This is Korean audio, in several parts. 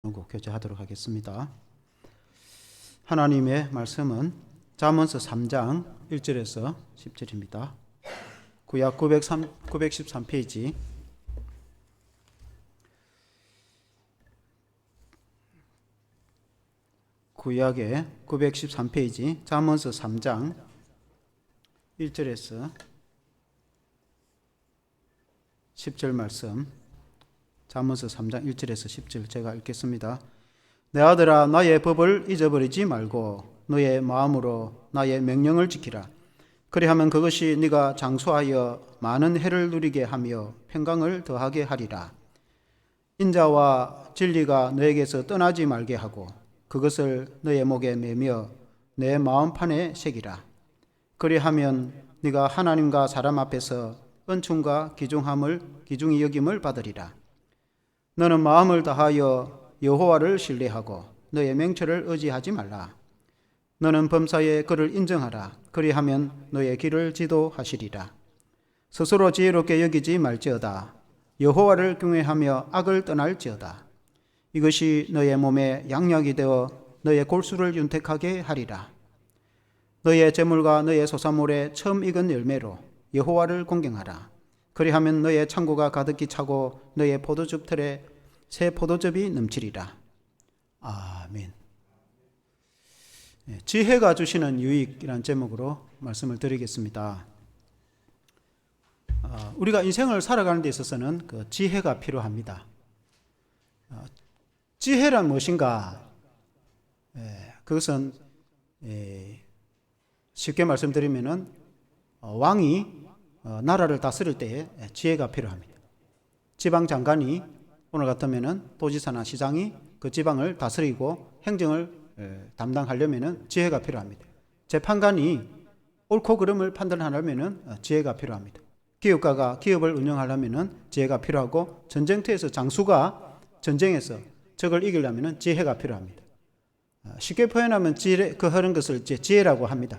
교제하도록 하겠습니다. 하나님의 말씀은 잠언서 3장 1절에서 10절입니다. 구약 913페이지 구약의 913페이지 잠언서 3장 1절에서 10절 말씀, 잠언서 3장 1절에서 10절 제가 읽겠습니다. 내 아들아, 나의 법을 잊어버리지 말고 너의 마음으로 나의 명령을 지키라. 그리하면 그것이 네가 장수하여 많은 해를 누리게 하며 평강을 더하게 하리라. 인자와 진리가 너에게서 떠나지 말게 하고 그것을 너의 목에 매며 내 마음판에 새기라. 그리하면 네가 하나님과 사람 앞에서 은총과 귀중히 여김을 받으리라. 너는 마음을 다하여 여호와를 신뢰하고 너의 명철을 의지하지 말라. 너는 범사에 그를 인정하라. 그리하면 너의 길을 지도하시리라. 스스로 지혜롭게 여기지 말지어다. 여호와를 경외하며 악을 떠날지어다. 이것이 너의 몸에 양약이 되어 너의 골수를 윤택하게 하리라. 너의 재물과 너의 소산물에 처음 익은 열매로 여호와를 공경하라. 그리하면 너의 창고가 가득히 차고 너의 포도즙 틀에 새 포도즙이 넘치리라. 아멘. 지혜가 주시는 유익이라는 제목으로 말씀을 드리겠습니다. 우리가 인생을 살아가는 데 있어서는 그 지혜가 필요합니다. 지혜란 무엇인가? 그것은 쉽게 말씀드리면은 왕이 나라를 다스릴 때에 지혜가 필요합니다. 지방 장관이 오늘 같으면은 도지사나 시장이 그 지방을 다스리고 행정을 담당하려면은 지혜가 필요합니다. 재판관이 옳고 그름을 판단하려면은 지혜가 필요합니다. 기업가가 기업을 운영하려면은 지혜가 필요하고, 전쟁터에서 장수가 전쟁에서 적을 이기려면은 지혜가 필요합니다. 쉽게 표현하면 그 하는 것을 지혜라고 합니다.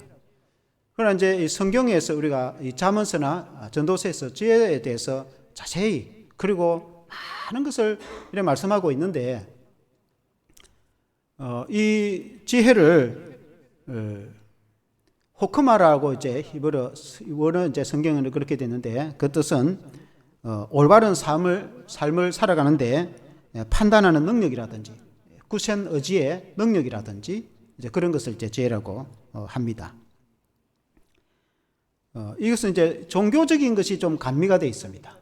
그러나 이제 성경에서 우리가 이 잠언서나 전도서에서 지혜에 대해서 자세히 그리고 많은 것을 이렇게 말씀하고 있는데, 이 지혜를 호크마라고 이제 원어는 이제 성경은 그렇게 됐는데, 그 뜻은 올바른 삶을 살아가는데 판단하는 능력이라든지 굳센 의지의 능력이라든지 이제 그런 것을 이제 지혜라고 합니다. 이것은 이제 종교적인 것이 좀 감미가 되어 있습니다.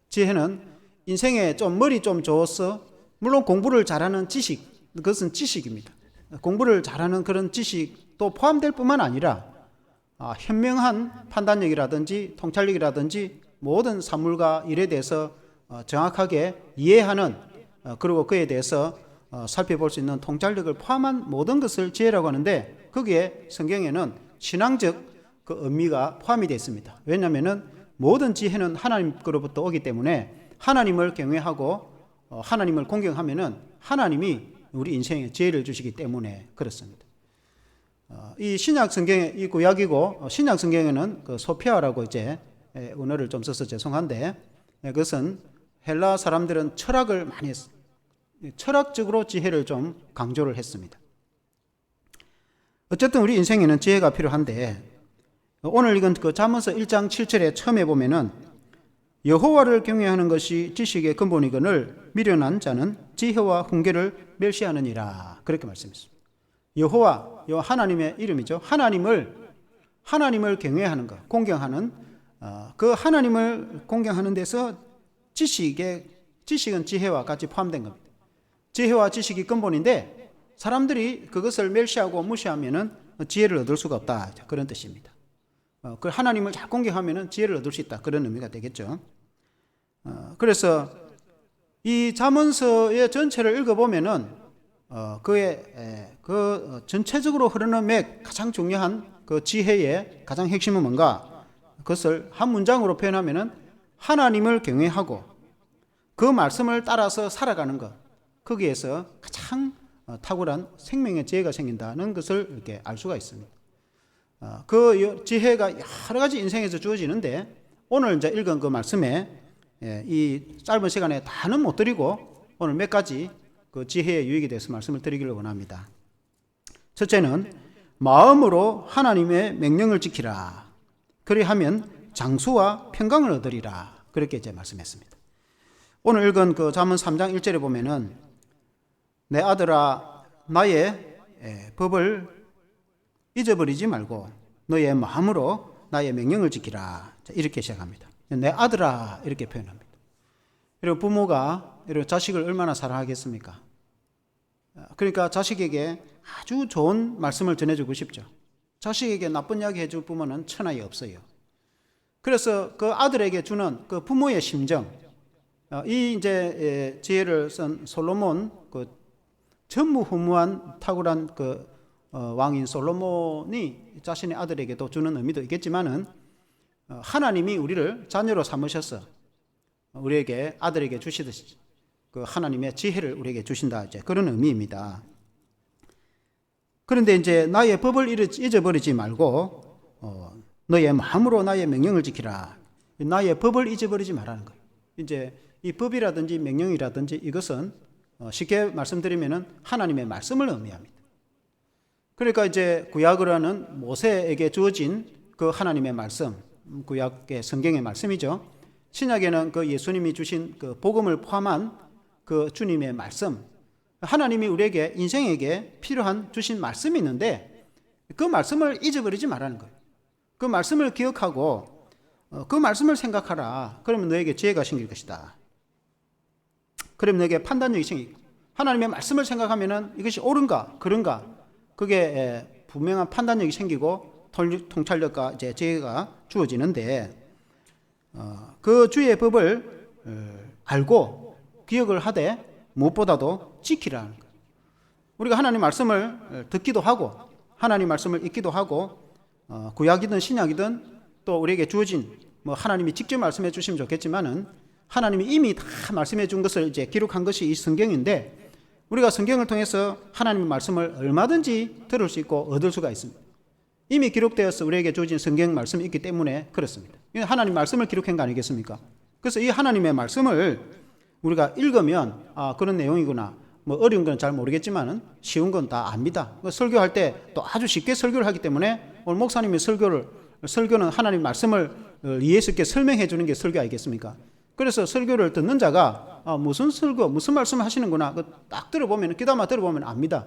지혜는 인생에 좀 머리 좀 좋아서, 물론 공부를 잘하는 지식, 그것은 지식입니다. 공부를 잘하는 그런 지식도 포함될 뿐만 아니라 현명한 판단력이라든지 통찰력이라든지 모든 사물과 일에 대해서 정확하게 이해하는, 그리고 그에 대해서 살펴볼 수 있는 통찰력을 포함한 모든 것을 지혜라고 하는데, 거기에 성경에는 신앙적 그 의미가 포함이 되어 있습니다. 왜냐하면 모든 지혜는 하나님께로부터 오기 때문에 하나님을 경외하고 하나님을 공경하면은 하나님이 우리 인생에 지혜를 주시기 때문에 그렇습니다. 이 신약 성경에, 이 구약이고 신약 성경에는 그 소피아라고 이제 언어를 좀 써서 죄송한데, 그것은 헬라 사람들은 철학을 많이 했어요. 철학적으로 지혜를 좀 강조를 했습니다. 어쨌든 우리 인생에는 지혜가 필요한데, 오늘 읽은 그 잠언서 1장 7절에 처음에 보면은 여호와를 경외하는 것이 지식의 근본이거늘 미련한 자는 지혜와 훈계를 멸시하느니라, 그렇게 말씀했습니다. 여호와, 하나님의 이름이죠. 하나님을 경외하는 것, 공경하는, 그 하나님을 공경하는 데서 지식은 지혜와 같이 포함된 겁니다. 지혜와 지식이 근본인데 사람들이 그것을 멸시하고 무시하면은 지혜를 얻을 수가 없다, 그런 뜻입니다. 그 하나님을 잘 공경하면은 지혜를 얻을 수 있다, 그런 의미가 되겠죠. 그래서 이 잠언서의 전체를 읽어보면은 그 전체적으로 흐르는 맥, 가장 중요한 그 지혜의 가장 핵심은 뭔가, 그것을 한 문장으로 표현하면은 하나님을 경외하고 그 말씀을 따라서 살아가는 것, 거기에서 가장 탁월한 생명의 지혜가 생긴다는 것을 이렇게 알 수가 있습니다. 그 지혜가 여러 가지 인생에서 주어지는데, 오늘 이제 읽은 그 말씀에 이 짧은 시간에 다는 못 드리고 오늘 몇 가지 그 지혜의 유익에 대해서 말씀을 드리기를 원합니다. 첫째는 마음으로 하나님의 명령을 지키라. 그리하면 장수와 평강을 얻으리라. 그렇게 이제 말씀했습니다. 오늘 읽은 그 잠언 3장 1절에 보면은 내 아들아 나의 법을 잊어버리지 말고 너의 마음으로 나의 명령을 지키라. 이렇게 시작합니다. 내 아들아 이렇게 표현합니다. 여러분 부모가 여러분 자식을 얼마나 사랑하겠습니까? 그러니까 자식에게 아주 좋은 말씀을 전해주고 싶죠. 자식에게 나쁜 이야기 해줄 부모는 천하에 없어요. 그래서 그 아들에게 주는 그 부모의 심정, 이 이제 지혜를 쓴 솔로몬, 그 전무후무한 탁월한 그 왕인 솔로몬이 자신의 아들에게도 주는 의미도 있겠지만은 하나님이 우리를 자녀로 삼으셔서 우리에게 아들에게 주시듯이 그 하나님의 지혜를 우리에게 주신다 이제 그런 의미입니다. 그런데 이제 나의 법을 잊어버리지 말고 너의 마음으로 나의 명령을 지키라. 나의 법을 잊어버리지 말라는 거예요. 이제 이 법이라든지 명령이라든지 이것은 쉽게 말씀드리면은 하나님의 말씀을 의미합니다. 그러니까 이제 구약으로 하는 모세에게 주어진 그 하나님의 말씀, 구약의 성경의 말씀이죠. 신약에는 그 예수님이 주신 그 복음을 포함한 그 주님의 말씀, 하나님이 우리에게 인생에게 필요한 주신 말씀이 있는데 그 말씀을 잊어버리지 말라는 거예요. 그 말씀을 기억하고 그 말씀을 생각하라. 그러면 너에게 지혜가 생길 것이다. 그러면 너에게 판단력이 생기고 하나님의 말씀을 생각하면은 이것이 옳은가 그런가 그게 분명한 판단력이 생기고 통찰력과 이제 지혜가 주어지는데 그 주의 법을 알고 기억을 하되 무엇보다도 지키라는 거예요. 우리가 하나님 말씀을 듣기도 하고 하나님 말씀을 읽기도 하고 구약이든 신약이든 또 우리에게 주어진 뭐 하나님이 직접 말씀해 주시면 좋겠지만은 하나님이 이미 다 말씀해 준 것을 이제 기록한 것이 이 성경인데 우리가 성경을 통해서 하나님의 말씀을 얼마든지 들을 수 있고 얻을 수가 있습니다. 이미 기록되어서 우리에게 주어진 성경 말씀이 있기 때문에 그렇습니다. 하나님 말씀을 기록한 거 아니겠습니까? 그래서 이 하나님의 말씀을 우리가 읽으면 그런 내용이구나. 뭐 어려운 건 잘 모르겠지만은 쉬운 건 다 압니다. 설교할 때 또 아주 쉽게 설교를 하기 때문에 오늘 목사님이 설교는 하나님 말씀을 이해해서 있게 설명해 주는 게 설교 아니겠습니까? 그래서 설교를 듣는 자가 무슨 설교, 무슨 말씀 하시는구나 딱 들어보면 귀담아 들어보면 압니다.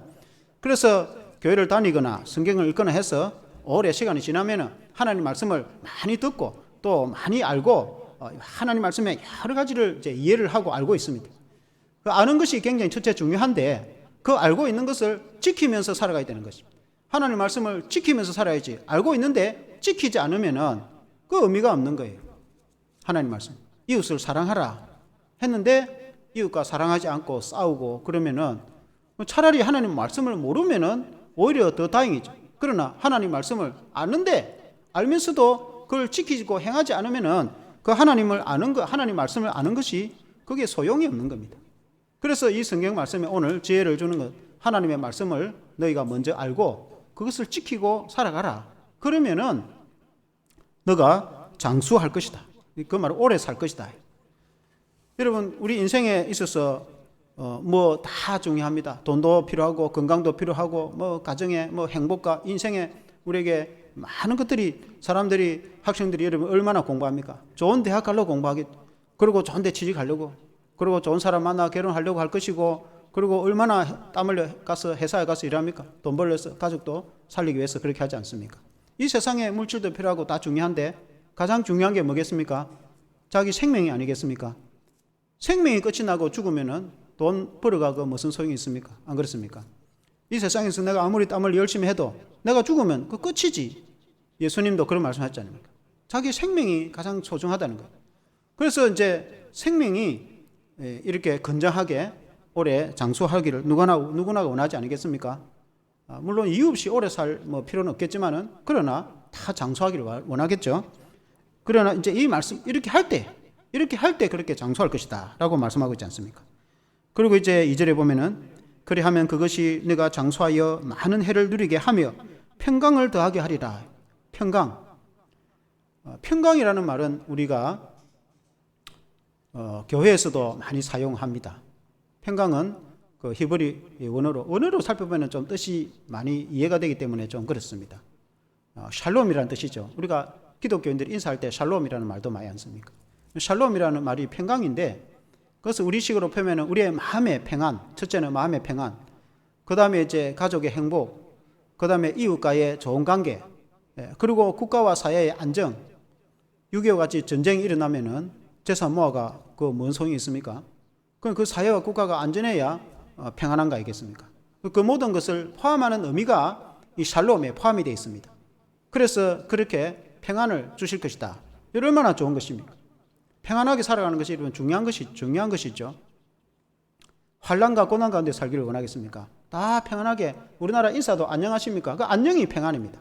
그래서 교회를 다니거나 성경을 읽거나 해서 오래 시간이 지나면은 하나님 말씀을 많이 듣고 또 많이 알고 하나님 말씀에 여러 가지를 이제 이해를 하고 알고 있습니다. 그 아는 것이 굉장히 첫째 중요한데 그 알고 있는 것을 지키면서 살아가야 되는 것입니다. 하나님 말씀을 지키면서 살아야지. 알고 있는데 지키지 않으면은 그 의미가 없는 거예요. 하나님 말씀. 이웃을 사랑하라 했는데 이웃과 사랑하지 않고 싸우고 그러면은 차라리 하나님 말씀을 모르면은 오히려 더 다행이죠. 그러나 하나님 말씀을 아는데 알면서도 그걸 지키고 행하지 않으면은 그 하나님을 아는 것, 하나님 말씀을 아는 것이 그게 소용이 없는 겁니다. 그래서 이 성경 말씀에 오늘 지혜를 주는 것, 하나님의 말씀을 너희가 먼저 알고 그것을 지키고 살아가라. 그러면은 너가 장수할 것이다. 그 말은 오래 살 것이다. 여러분, 우리 인생에 있어서 뭐 다 중요합니다. 돈도 필요하고 건강도 필요하고 뭐 가정에 뭐 행복과 인생에 우리에게 많은 것들이 사람들이 학생들이 여러분 얼마나 공부합니까? 좋은 대학 가려고 공부하기 그리고 좋은 데 취직하려고 그리고 좋은 사람 만나 결혼하려고 할 것이고 그리고 얼마나 땀 흘려 가서 회사에 가서 일합니까? 돈 벌려서 가족도 살리기 위해서 그렇게 하지 않습니까? 이 세상에 물질도 필요하고 다 중요한데 가장 중요한 게 뭐겠습니까? 자기 생명이 아니겠습니까? 생명이 끝이 나고 죽으면은 돈 벌어가고 무슨 소용이 있습니까? 안 그렇습니까? 이 세상에서 내가 아무리 땀을 열심히 해도 내가 죽으면 그 끝이지. 예수님도 그런 말씀 하셨지 않습니까? 자기 생명이 가장 소중하다는 거예요. 그래서 이제 생명이 이렇게 건장하게 오래 장수하기를 누구나가 원하지 않겠습니까? 물론 이유 없이 오래 살 뭐 필요는 없겠지만은 그러나 다 장수하기를 원하겠죠. 그러나 이제 이 말씀 이렇게 할 때 그렇게 장수할 것이다 라고 말씀하고 있지 않습니까? 그리고 이제 2절에 보면은 그리하면 그것이 네가 장수하여 많은 해를 누리게 하며 평강을 더하게 하리라. 평강이라는 말은 우리가 교회에서도 많이 사용합니다. 평강은 그 히브리 원어로 살펴보면 좀 뜻이 많이 이해가 되기 때문에 좀 그렇습니다. 샬롬이라는 뜻이죠. 우리가 기독교인들이 인사할 때 샬롬이라는 말도 많이 안 씁니까? 샬롬이라는 말이 평강인데, 그래서 우리식으로 표현하면 우리의 마음의 평안, 첫째는 마음의 평안, 그 다음에 이제 가족의 행복, 그 다음에 이웃과의 좋은 관계, 그리고 국가와 사회의 안정. 6.25 같이 전쟁이 일어나면은 재산 모아가 그 뭔 소용이 있습니까? 그럼 그 사회와 국가가 안전해야 평안한 거 아니겠습니까? 그 모든 것을 포함하는 의미가 이 샬롬에 포함이 되어 있습니다. 그래서 그렇게 평안을 주실 것이다. 이거 얼마나 좋은 것입니까? 평안하게 살아가는 것이 중요한 것이죠. 환난과 고난 가운데 살기를 원하겠습니까? 다 평안하게, 우리나라 인사도 안녕하십니까? 그 안녕이 평안입니다.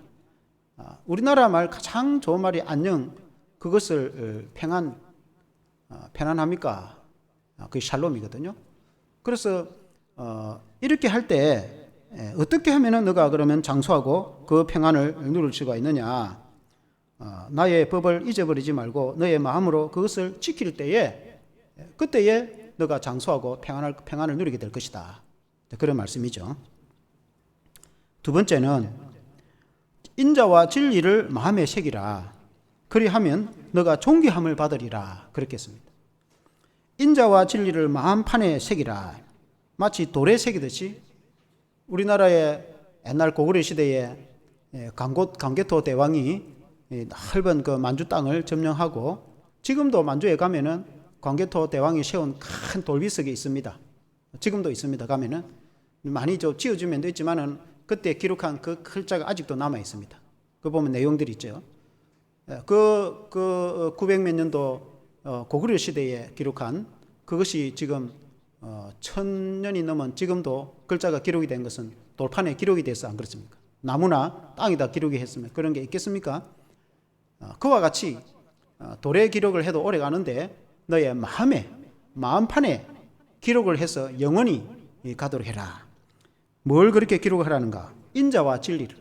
우리나라 말 가장 좋은 말이 안녕, 그것을 편안합니까? 그게 샬롬이거든요. 그래서 이렇게 할 때 어떻게 하면은 너가 그러면 장수하고 그 평안을 누릴 수가 있느냐? 나의 법을 잊어버리지 말고 너의 마음으로 그것을 지킬 때에, 그때에 너가 장수하고 평안을 누리게 될 것이다. 그런 말씀이죠. 두 번째는 인자와 진리를 마음에 새기라. 그리하면 너가 존귀함을 받으리라. 그렇게 했습니다. 인자와 진리를 마음판에 새기라. 마치 돌에 새기듯이 우리나라의 옛날 고구려 시대에 강개토 대왕이 넓은 그 만주 땅을 점령하고, 지금도 만주에 가면은 광개토 대왕이 세운 큰 돌비석이 있습니다. 지금도 있습니다. 가면은 많이 좀 지어주면 있지만은 그때 기록한 그 글자가 아직도 남아 있습니다. 그 보면 내용들이 있죠. 그 900몇 년도 고구려 시대에 기록한 그것이 지금 1000년이 넘은 지금도 글자가 기록이 된 것은 돌판에 기록이 돼서 안 그렇습니까? 나무나 땅에다 기록이 했으면 그런 게 있겠습니까? 그와 같이 돌에 기록을 해도 오래 가는데 너의 마음판에 기록을 해서 영원히 가도록 해라. 뭘 그렇게 기록을 하라는가? 인자와 진리를.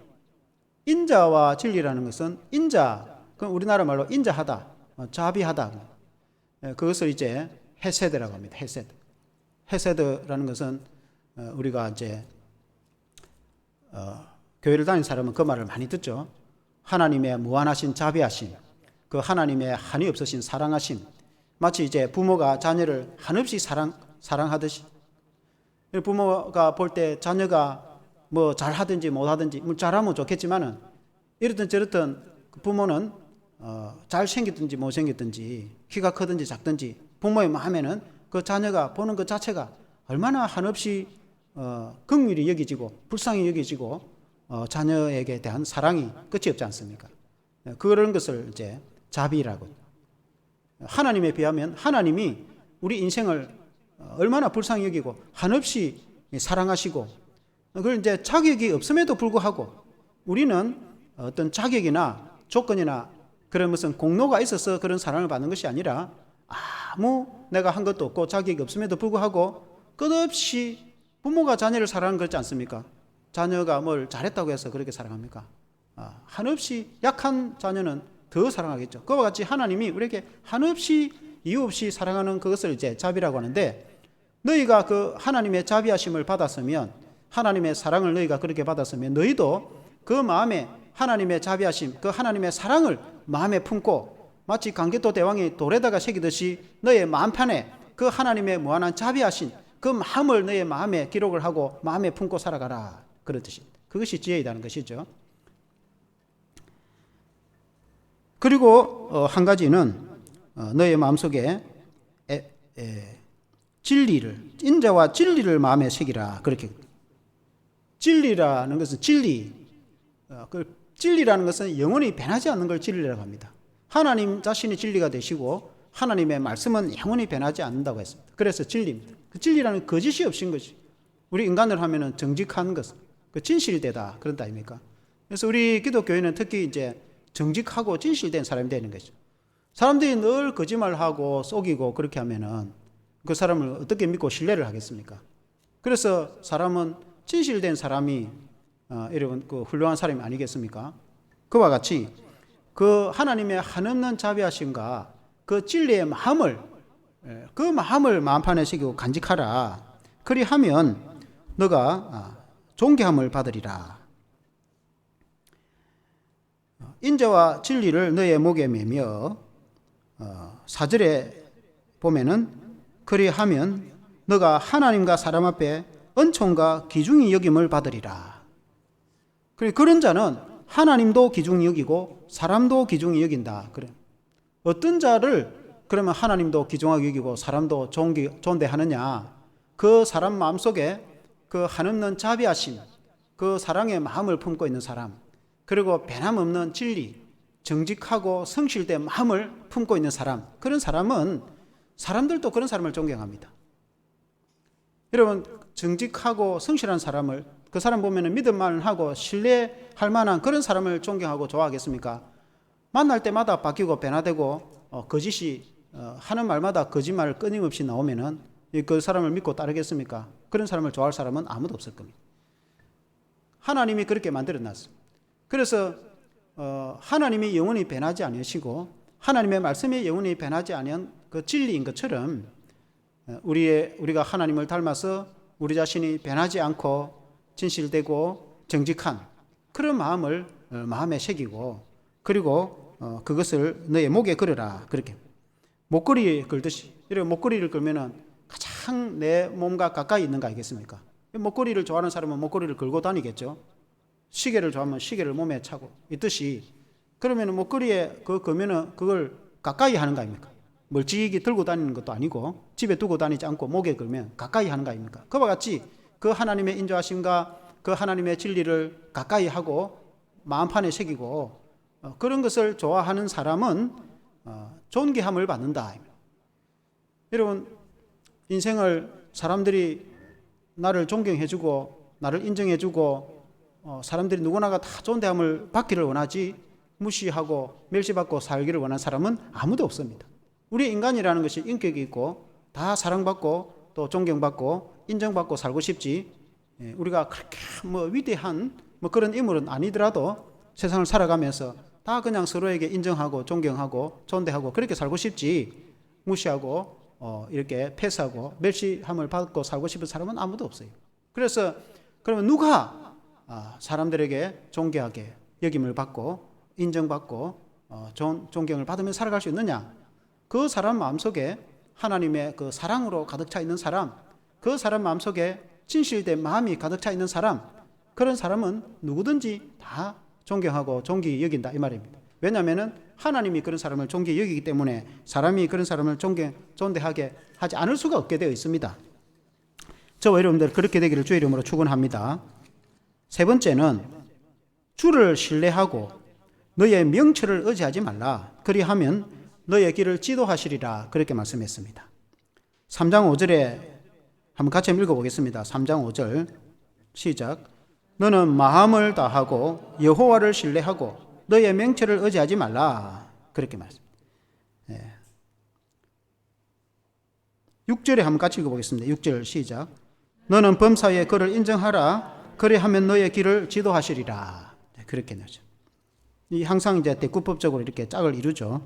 인자와 진리라는 것은, 인자, 그럼 우리나라 말로 인자하다, 자비하다. 그것을 이제 헤세드라고 합니다. 헤세드라는 것은 우리가 이제 교회를 다니는 사람은 그 말을 많이 듣죠. 하나님의 무한하신 자비하심, 그 하나님의 한이 없으신 사랑하심, 마치 이제 부모가 자녀를 한없이 사랑하듯이, 부모가 볼 때 자녀가 뭐 잘하든지 못하든지, 잘하면 좋겠지만은 이렇든 저렇든 부모는 잘생겼든지 못생겼든지, 키가 크든지 작든지, 부모의 마음에는 그 자녀가 보는 것 자체가 얼마나 한없이 긍휼히 여기지고 불쌍히 여기지고 자녀에게 대한 사랑이 끝이 없지 않습니까? 그런 것을 이제 자비라고. 하나님에 비하면 하나님이 우리 인생을 얼마나 불쌍히 여기고 한없이 사랑하시고, 그걸 이제 자격이 없음에도 불구하고 우리는 어떤 자격이나 조건이나 그런 무슨 공로가 있어서 그런 사랑을 받는 것이 아니라, 아무 내가 한 것도 없고 자격이 없음에도 불구하고 끝없이 부모가 자녀를 사랑하는 거 그렇지 않습니까? 자녀가 뭘 잘했다고 해서 그렇게 사랑합니까? 한없이 약한 자녀는 더 사랑하겠죠. 그와 같이 하나님이 우리에게 한없이 이유 없이 사랑하는 그것을 이제 자비라고 하는데, 너희가 그 하나님의 자비하심을 받았으면, 하나님의 사랑을 너희가 그렇게 받았으면 너희도 그 마음에 하나님의 자비하심, 그 하나님의 사랑을 마음에 품고, 마치 강개토 대왕이 돌에다가 새기듯이 너의 마음판에 그 하나님의 무한한 자비하심, 그 마음을 너의 마음에 기록을 하고 마음에 품고 살아가라. 그렇듯이 그것이 지혜이라는 것이죠. 그리고 한 가지는 너의 마음속에 진리를, 인자와 진리를 마음에 새기라. 그렇게. 진리라는 것은 그 진리라는 것은 영원히 변하지 않는 걸 진리라고 합니다. 하나님 자신이 진리가 되시고 하나님의 말씀은 영원히 변하지 않는다고 했습니다. 그래서 진리입니다. 그 진리라는 거짓이 없인 것이, 우리 인간을 하면은 정직한 것, 그 진실되다 그런다 아닙니까? 그래서 우리 기독교인은 특히 이제 정직하고 진실된 사람이 되는 거죠. 사람들이 늘 거짓말하고 속이고 그렇게 하면은 그 사람을 어떻게 믿고 신뢰를 하겠습니까? 그래서 사람은 진실된 사람이 여러분 그 훌륭한 사람이 아니겠습니까? 그와 같이 그 하나님의 한없는 자비하심과 그 진리의 마음을, 그 마음을 마음판에 새기고 간직하라. 그리하면 너가 존귀함을 받으리라. 인자와 진리를 너의 목에 매며 4절에 보면은 그리하면 너가 하나님과 사람 앞에 은총과 귀중히 여김을 받으리라. 그런 자는 하나님도 귀중히 여기고 사람도 귀중히 여긴다. 그래. 어떤 자를 그러면 하나님도 귀중하게 여기고 사람도 존대하느냐? 그 사람 마음속에 그 한없는 자비하심, 그 사랑의 마음을 품고 있는 사람, 그리고 변함없는 진리, 정직하고 성실된 마음을 품고 있는 사람, 그런 사람은 사람들도 그런 사람을 존경합니다. 여러분, 정직하고 성실한 사람을, 그 사람 보면 믿음만 하고 신뢰할 만한 그런 사람을 존경하고 좋아하겠습니까? 만날 때마다 바뀌고 변화되고 거짓이 하는 말마다 거짓말을 끊임없이 나오면은 그 사람을 믿고 따르겠습니까? 그런 사람을 좋아할 사람은 아무도 없을 겁니다. 하나님이 그렇게 만들어 놨습니다. 그래서 하나님이 영원히 변하지 않으시고 하나님의 말씀이 영원히 변하지 않은 그 진리인 것처럼 우리가 하나님을 닮아서 우리 자신이 변하지 않고 진실되고 정직한 그런 마음을 마음에 새기고 그리고 그것을 너의 목에 걸으라. 그렇게 목걸이 걸듯이. 이런 목걸이를 걸면은 가장 내 몸과 가까이 있는 거 아니겠습니까? 목걸이를 좋아하는 사람은 목걸이를 걸고 다니겠죠. 시계를 좋아하면 시계를 몸에 차고 있듯이 그러면 목걸이에 그거 걸면은 그걸 가까이 하는 거 아닙니까? 멀찍이 들고 다니는 것도 아니고 집에 두고 다니지 않고 목에 걸면 가까이 하는 거 아닙니까? 그와 같이 그 하나님의 인도하심과 그 하나님의 진리를 가까이 하고 마음판에 새기고 그런 것을 좋아하는 사람은 존귀함을 받는다. 여러분, 인생을 사람들이 나를 존경해주고 나를 인정해주고 사람들이 누구나가 다 존대함을 받기를 원하지 무시하고 멸시받고 살기를 원하는 사람은 아무도 없습니다. 우리 인간이라는 것이 인격이 있고 다 사랑받고 또 존경받고 인정받고 살고 싶지 우리가 그렇게 위대한 그런 인물은 아니더라도 세상을 살아가면서 다 그냥 서로에게 인정하고 존경하고 존대하고 그렇게 살고 싶지 무시하고 이렇게 패스하고 멸시함을 받고 살고 싶은 사람은 아무도 없어요. 그래서 그러면 누가 사람들에게 존귀하게 여김을 받고 인정받고 존경을 받으며 살아갈 수 있느냐? 그 사람 마음속에 하나님의 그 사랑으로 가득 차 있는 사람, 그 사람 마음속에 진실된 마음이 가득 차 있는 사람, 그런 사람은 누구든지 다 존경하고 존귀 여긴다 이 말입니다. 왜냐하면 하나님이 그런 사람을 존귀 여기기 때문에 사람이 그런 사람을 존대하게 하지 않을 수가 없게 되어 있습니다. 저와 여러분들 그렇게 되기를 주의 이름으로 축원합니다. 세 번째는 주를 신뢰하고 너의 명철을 의지하지 말라. 그리하면 너의 길을 지도하시리라. 그렇게 말씀했습니다. 3장 5절에 한번 같이 읽어보겠습니다. 3장 5절 시작. 너는 마음을 다하고 여호와를 신뢰하고 너의 명철을 의지하지 말라. 그렇게 말씀합니다. 6절에 한번 같이 읽어보겠습니다. 6절 시작. 너는 범사에 그를 인정하라. 그리하면 너의 길을 지도하시리라. 그렇게 나죠. 이 항상 이제 대구법적으로 이렇게 짝을 이루죠.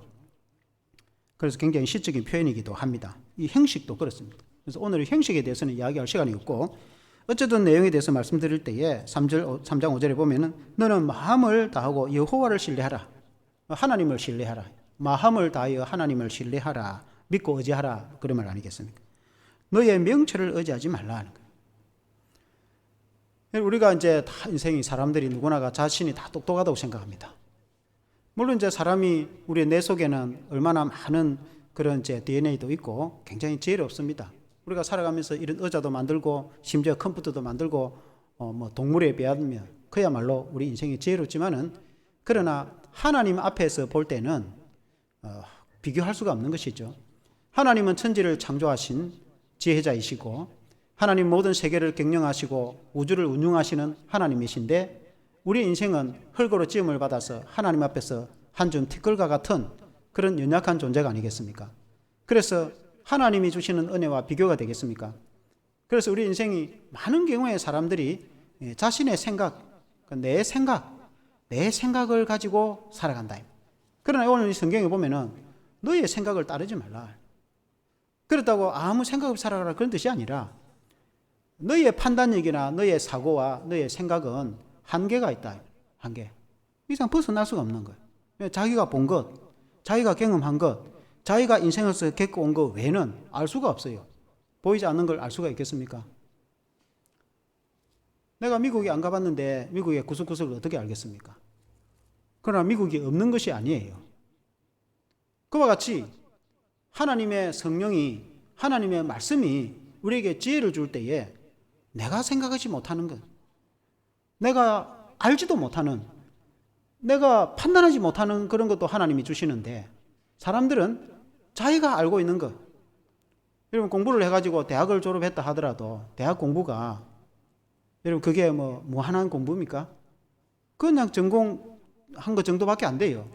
그래서 굉장히 시적인 표현이기도 합니다. 이 형식도 그렇습니다. 그래서 오늘 형식에 대해서는 이야기할 시간이 없고 어쨌든 내용에 대해서 말씀드릴 때에 3장 5절에 보면은 너는 마음을 다하고 여호와를 신뢰하라. 하나님을 신뢰하라. 마음을 다하여 하나님을 신뢰하라. 믿고 의지하라. 그런 말 아니겠습니까? 너의 명철을 의지하지 말라 하는 거예요. 우리가 이제 다 인생이 사람들이 누구나가 자신이 다 똑똑하다고 생각합니다. 물론 이제 사람이 우리의 뇌 속에는 얼마나 많은 그런 이제 DNA도 있고 굉장히 지혜롭습니다. 우리가 살아가면서 이런 의자도 만들고 심지어 컴퓨터도 만들고 동물에 비하면 그야말로 우리 인생이 지혜롭지만은 그러나 하나님 앞에서 볼 때는 비교할 수가 없는 것이죠. 하나님은 천지를 창조하신 지혜자이시고 하나님 모든 세계를 경영하시고 우주를 운영하시는 하나님이신데 우리 인생은 흙으로 지음을 받아서 하나님 앞에서 한 줌 티끌과 같은 그런 연약한 존재가 아니겠습니까? 그래서 하나님이 주시는 은혜와 비교가 되겠습니까? 그래서 우리 인생이 많은 경우에 사람들이 자신의 생각, 내 생각을 가지고 살아간다. 그러나 오늘 이 성경에 보면은 너의 생각을 따르지 말라. 그렇다고 아무 생각 없이 살아가라 그런 뜻이 아니라 너의 판단력이나 너의 사고와 너의 생각은 한계가 있다. 한계. 이상 벗어날 수가 없는 거예요. 자기가 본 것, 자기가 경험한 것, 자기가 인생에서 겪어온 것 외에는 알 수가 없어요. 보이지 않는 걸 알 수가 있겠습니까? 내가 미국에 안 가봤는데 미국의 구석구석을 어떻게 알겠습니까? 그러나 미국이 없는 것이 아니에요. 그와 같이 하나님의 성령이, 하나님의 말씀이 우리에게 지혜를 줄 때에 내가 생각하지 못하는 것, 내가 알지도 못하는, 내가 판단하지 못하는 그런 것도 하나님이 주시는데, 사람들은 자기가 알고 있는 것, 여러분 공부를 해가지고 대학을 졸업했다 하더라도 대학 공부가 여러분 그게 뭐 무한한 공부입니까? 그냥 전공한 것 정도밖에 안 돼요.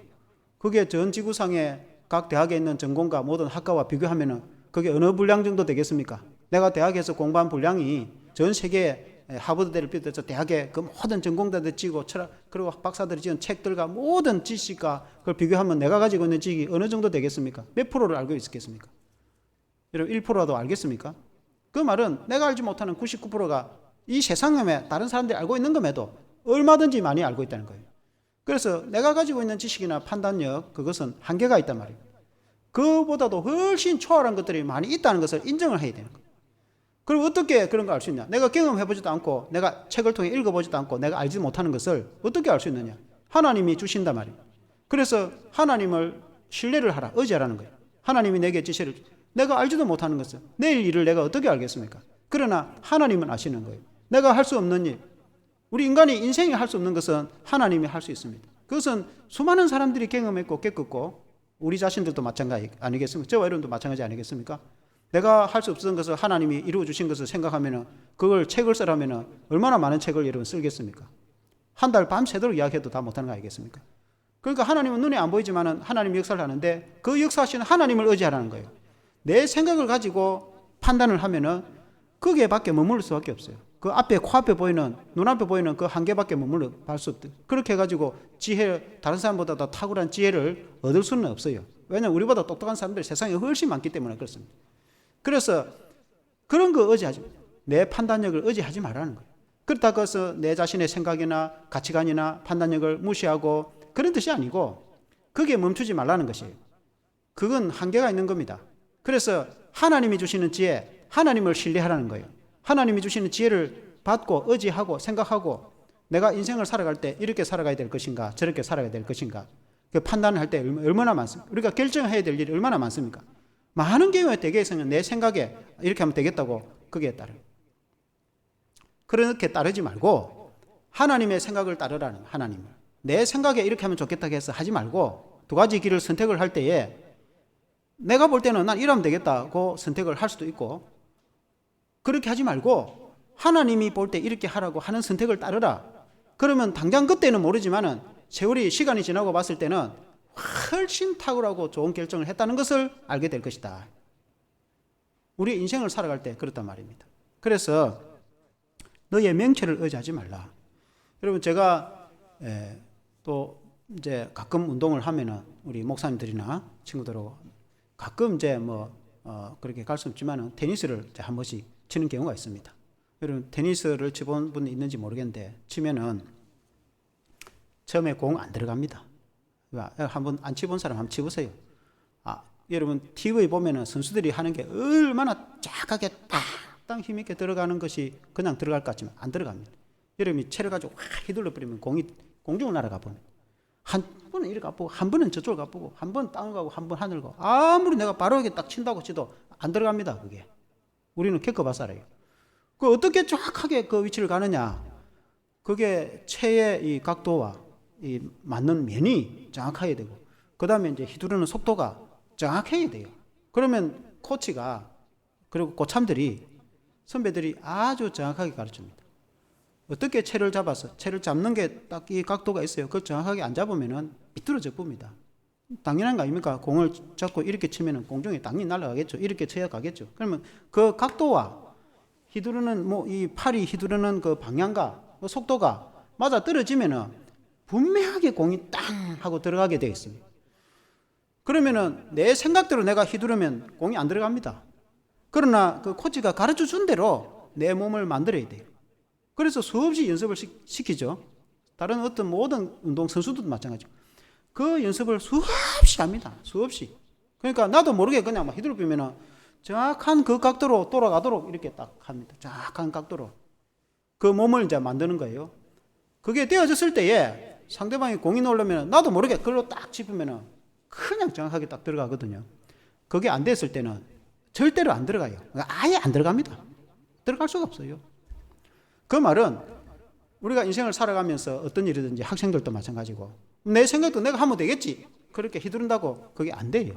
그게 전 지구상의 각 대학에 있는 전공과 모든 학과와 비교하면은 그게 어느 분량 정도 되겠습니까? 내가 대학에서 공부한 분량이 전 세계 하버드대를 비롯해서 대학의 그 모든 전공자들 찍고 철학 그리고 박사들이 지은 책들과 모든 지식과 그걸 비교하면 내가 가지고 있는 지식이 어느 정도 되겠습니까? 몇 프로를 알고 있겠습니까? 여러분 1%라도 알겠습니까? 그 말은 내가 알지 못하는 99%가 이 세상에 다른 사람들이 알고 있는 것에도 얼마든지 많이 알고 있다는 거예요. 그래서 내가 가지고 있는 지식이나 판단력, 그것은 한계가 있단 말이에요. 그보다도 훨씬 초월한 것들이 많이 있다는 것을 인정을 해야 되는 거예요. 그럼 어떻게 그런 걸 알 수 있냐? 내가 경험해보지도 않고, 내가 책을 통해 읽어보지도 않고, 내가 알지 못하는 것을 어떻게 알 수 있느냐? 하나님이 주신단 말이에요. 그래서 하나님을 신뢰를 하라, 의지하라는 거예요. 하나님이 내게 지시를, 내가 알지도 못하는 것을, 내일 일을 내가 어떻게 알겠습니까? 그러나 하나님은 아시는 거예요. 내가 할 수 없는 일, 우리 인간이 인생에 할 수 없는 것은 하나님이 할 수 있습니다. 그것은 수많은 사람들이 경험했고 겪었고 우리 자신들도 마찬가지 아니겠습니까? 저와 여러분도 마찬가지 아니겠습니까? 내가 할 수 없었던 것을 하나님이 이루어 주신 것을 생각하면은 그걸 책을 쓰라면은 얼마나 많은 책을 여러분 쓰겠습니까? 한 달 밤새도록 이야기해도 다 못하는 거 아니겠습니까? 그러니까 하나님은 눈에 안 보이지만은 하나님 역사를 하는데 그 역사하시는 하나님을 의지하라는 거예요. 내 생각을 가지고 판단을 하면은 거기에 밖에 머무를 수밖에 없어요. 그 앞에 코앞에 보이는 눈앞에 보이는 그 한계밖에 머물러 갈 수 없대. 그렇게 해가지고 지혜 다른 사람보다 더 탁월한 지혜를 얻을 수는 없어요. 왜냐하면 우리보다 똑똑한 사람들이 세상에 훨씬 많기 때문에 그렇습니다. 그래서 그런 거 의지하지, 내 판단력을 의지하지 말라는 거예요. 그렇다고 해서 내 자신의 생각이나 가치관이나 판단력을 무시하고 그런 뜻이 아니고 거기에 멈추지 말라는 것이에요. 그건 한계가 있는 겁니다. 그래서 하나님이 주시는 지혜, 하나님을 신뢰하라는 거예요. 하나님이 주시는 지혜를 받고 의지하고 생각하고 내가 인생을 살아갈 때 이렇게 살아가야 될 것인가 저렇게 살아가야 될 것인가 그 판단을 할 때 얼마나 많습니까? 우리가 결정해야 될 일이 얼마나 많습니까? 많은 경우에 대개에서는 내 생각에 이렇게 하면 되겠다고 거기에 따라요. 그렇게 따르지 말고 하나님의 생각을 따르라는, 하나님을. 내 생각에 이렇게 하면 좋겠다고 해서 하지 말고 두 가지 길을 선택을 할 때에 내가 볼 때는 난 이러면 되겠다고 선택을 할 수도 있고 그렇게 하지 말고 하나님이 볼 때 이렇게 하라고 하는 선택을 따르라. 그러면 당장 그때는 모르지만은 세월이 시간이 지나고 봤을 때는 훨씬 탁월하고 좋은 결정을 했다는 것을 알게 될 것이다. 우리 인생을 살아갈 때 그렇단 말입니다. 그래서 너의 명체를 의지하지 말라. 여러분 제가 또 이제 가끔 운동을 하면은 우리 목사님들이나 친구들하고 가끔 이제 그렇게 갈 수 없지만은 테니스를 한 번씩 치는 경우가 있습니다. 여러분 테니스를 쳐본 분이 있는지 모르겠는데 치면은 처음에 공 안 들어갑니다. 한번 안 치본 사람 한번 치보세요. 여러분 TV 보면은 선수들이 하는 게 얼마나 쫙하게 딱딱 힘있게 들어가는 것이 그냥 들어갈 것 같지만 안 들어갑니다. 여러분이 채를 가지고 확 휘둘러 버리면 공이 공중을 날아가 버립니다. 한 번은 이렇게 가보고 한 번은 저쪽을 가보고 한 번 땅을 가고 한 번 하늘 가고 아무리 내가 바로 이렇게 딱 친다고 치도 안 들어갑니다. 그게 우리는 겪어봐서 알아요. 그 어떻게 정확하게 그 위치를 가느냐, 그게 채의 이 각도와 이 맞는 면이 정확해야 되고 그 다음에 이제 휘두르는 속도가 정확해야 돼요. 그러면 코치가 그리고 고참들이 선배들이 아주 정확하게 가르칩니다. 어떻게 채를 잡아서 채를 잡는 게 딱 이 각도가 있어요. 그걸 정확하게 안 잡으면은 비뚤어져 봅니다. 당연한 거 아닙니까? 공을 잡고 이렇게 치면은 공중에 당연히 날아가겠죠. 이렇게 쳐야 가겠죠. 그러면 그 각도와 휘두르는 이 팔이 휘두르는 그 방향과 그 속도가 맞아 떨어지면은 분명하게 공이 땅 하고 들어가게 되어 있습니다. 그러면은 내 생각대로 내가 휘두르면 공이 안 들어갑니다. 그러나 그 코치가 가르쳐 준 대로 내 몸을 만들어야 돼요. 그래서 수없이 연습을 시키죠. 다른 어떤 모든 운동 선수도 마찬가지고 그 연습을 수없이 합니다. 수없이. 그러니까 나도 모르게 그냥 막 휘두르 빼면은 정확한 그 각도로 돌아가도록 이렇게 딱 합니다. 정확한 각도로 그 몸을 이제 만드는 거예요. 그게 되어졌을 때에 상대방이 공이 올라오면 나도 모르게 그걸로 딱 짚으면은 그냥 정확하게 딱 들어가거든요. 그게 안 됐을 때는 절대로 안 들어가요. 아예 안 들어갑니다. 들어갈 수가 없어요. 그 말은 우리가 인생을 살아가면서 어떤 일이든지 학생들도 마찬가지고 내 생각도 내가 하면 되겠지 그렇게 휘두른다고 그게 안 돼요.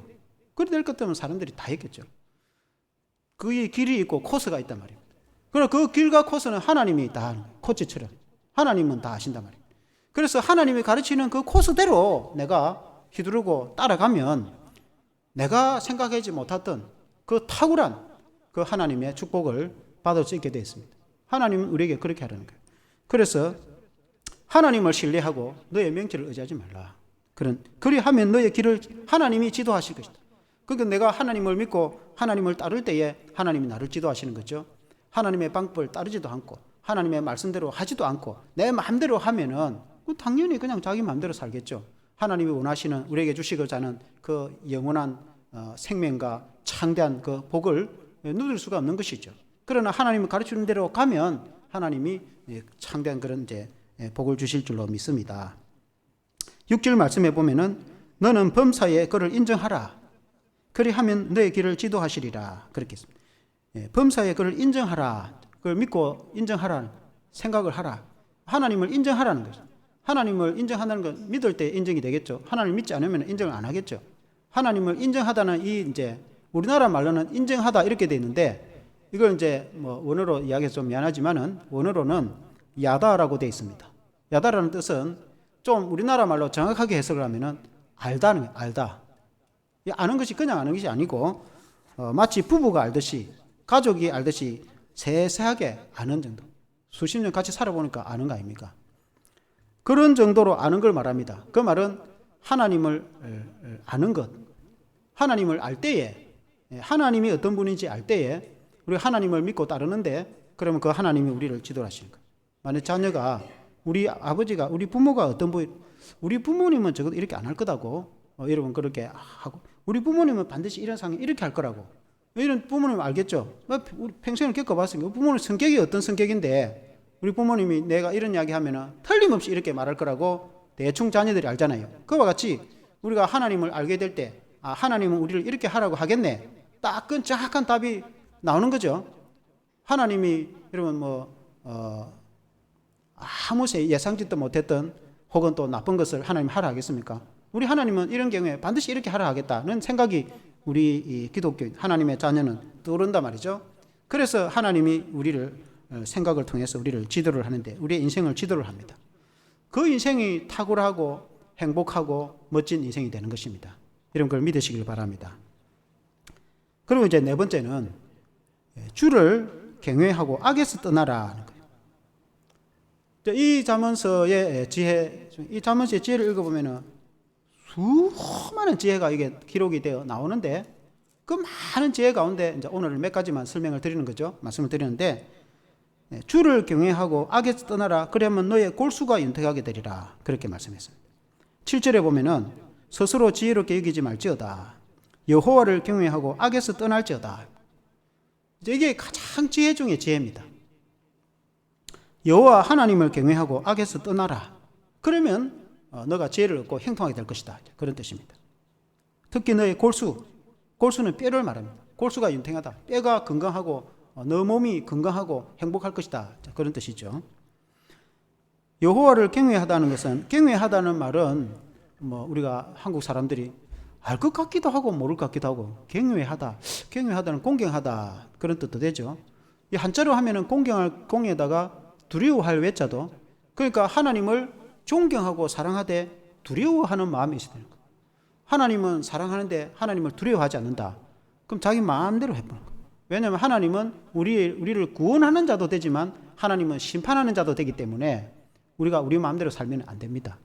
그래 될 것 같으면 사람들이 다 했겠죠. 그게 길이 있고 코스가 있단 말이에요. 그럼 그 길과 코스는 하나님이 다 하는 거예요. 코치처럼 하나님은 다 하신단 말이에요. 그래서 하나님이 가르치는 그 코스대로 내가 휘두르고 따라가면 내가 생각하지 못했던 그 탁월한 그 하나님의 축복을 받을 수 있게 되어 있습니다. 하나님은 우리에게 그렇게 하라는 거예요. 그래서 하나님을 신뢰하고 너의 명철을 의지하지 말라. 그리하면 너의 길을 하나님이 지도하실 것이다. 그러니까 내가 하나님을 믿고 하나님을 따를 때에 하나님이 나를 지도하시는 거죠. 하나님의 방법을 따르지도 않고 하나님의 말씀대로 하지도 않고 내 마음대로 하면은 당연히 그냥 자기 마음대로 살겠죠. 하나님이 원하시는 우리에게 주시고자 하는 그 영원한 생명과 창대한 그 복을 누릴 수가 없는 것이죠. 그러나 하나님이 가르치는 대로 가면 하나님이 창대한 그런 이제 복을 주실 줄로 믿습니다. 6절 말씀에 보면은 너는 범사에 그를 인정하라. 그리하면 너의 길을 지도하시리라. 그렇게 했습니다. 범사에 그를 인정하라. 그걸 믿고 인정하라. 생각을 하라. 하나님을 인정하라는 거죠. 하나님을 인정하는 건 믿을 때 인정이 되겠죠. 하나님을 믿지 않으면 인정을 안 하겠죠. 하나님을 인정하다는 이 이제 우리나라 말로는 인정하다 이렇게 돼 있는데 이걸 이제 뭐 원어로 이야기해서 좀 미안하지만은 원어로는 야다라고 돼 있습니다. 야다라는 뜻은 좀 우리나라 말로 정확하게 해석을 하면은 알다는 거예요. 알다. 아는 것이 그냥 아는 것이 아니고 마치 부부가 알듯이 가족이 알듯이 세세하게 아는 정도. 수십 년 같이 살아보니까 아는 거 아닙니까? 그런 정도로 아는 걸 말합니다. 그 말은 하나님을 아는 것. 하나님을 알 때에 하나님이 어떤 분인지 알 때에 우리가 하나님을 믿고 따르는데 그러면 그 하나님이 우리를 지도하시는 거예요. 만약 자녀가 우리 아버지가 우리 부모가 어떤 분 우리 부모님은 적어도 이렇게 안 할 거다고 여러분 그렇게 하고 우리 부모님은 반드시 이런 상황에 이렇게 할 거라고 이런 부모님 알겠죠? 우리 평생을 겪어봤으니까 부모님 성격이 어떤 성격인데 우리 부모님이 내가 이런 이야기 하면은 틀림없이 이렇게 말할 거라고 대충 자녀들이 알잖아요. 그와 같이 우리가 하나님을 알게 될 때 하나님은 우리를 이렇게 하라고 하겠네. 딱 그 정확한 답이 나오는 거죠. 하나님이 여러분 아무 예상짓도 못했던 혹은 또 나쁜 것을 하나님 하라 하겠습니까? 우리 하나님은 이런 경우에 반드시 이렇게 하라 하겠다는 생각이 우리 이 기독교 하나님의 자녀는 떠오른단 말이죠. 그래서 하나님이 우리를 생각을 통해서 우리를 지도를 하는데 우리의 인생을 지도를 합니다. 그 인생이 탁월하고 행복하고 멋진 인생이 되는 것입니다. 이런 걸 믿으시길 바랍니다. 그리고 이제 네 번째는 주를 경외하고 악에서 떠나라 하는 거예요. 이 잠언서의 지혜, 이 잠언서의 지혜를 읽어보면은 수많은 지혜가 이게 기록이 되어 나오는데 그 많은 지혜 가운데 이제 오늘 몇 가지만 설명을 드리는 거죠. 말씀을 드리는데 주를 경외하고 악에서 떠나라. 그러면 너의 골수가 윤택하게 되리라. 그렇게 말씀했습니다. 7절에 보면은 스스로 지혜롭게 여기지 말지어다. 여호와를 경외하고 악에서 떠날지어다. 이게 가장 지혜 중의 지혜입니다. 여호와 하나님을 경외하고 악에서 떠나라. 그러면 너가 지혜를 얻고 형통하게 될 것이다. 그런 뜻입니다. 특히 너의 골수는 뼈를 말합니다. 골수가 윤택하다. 뼈가 건강하고 너 몸이 건강하고 행복할 것이다. 그런 뜻이죠. 여호와를 경외하다는 것은 경외하다는 말은 우리가 한국 사람들이 알 것 같기도 하고 모를 것 같기도 하고 경외하다는 공경하다 그런 뜻도 되죠. 이 한자로 하면은 공에다가 두려워할 외자도 그러니까 하나님을 존경하고 사랑하되 두려워하는 마음이 있어야 되는 거예요. 하나님은 사랑하는데 하나님을 두려워하지 않는다. 그럼 자기 마음대로 해보는 거예요. 왜냐하면 하나님은 우리를 구원하는 자도 되지만 하나님은 심판하는 자도 되기 때문에 우리가 우리 마음대로 살면 안 됩니다.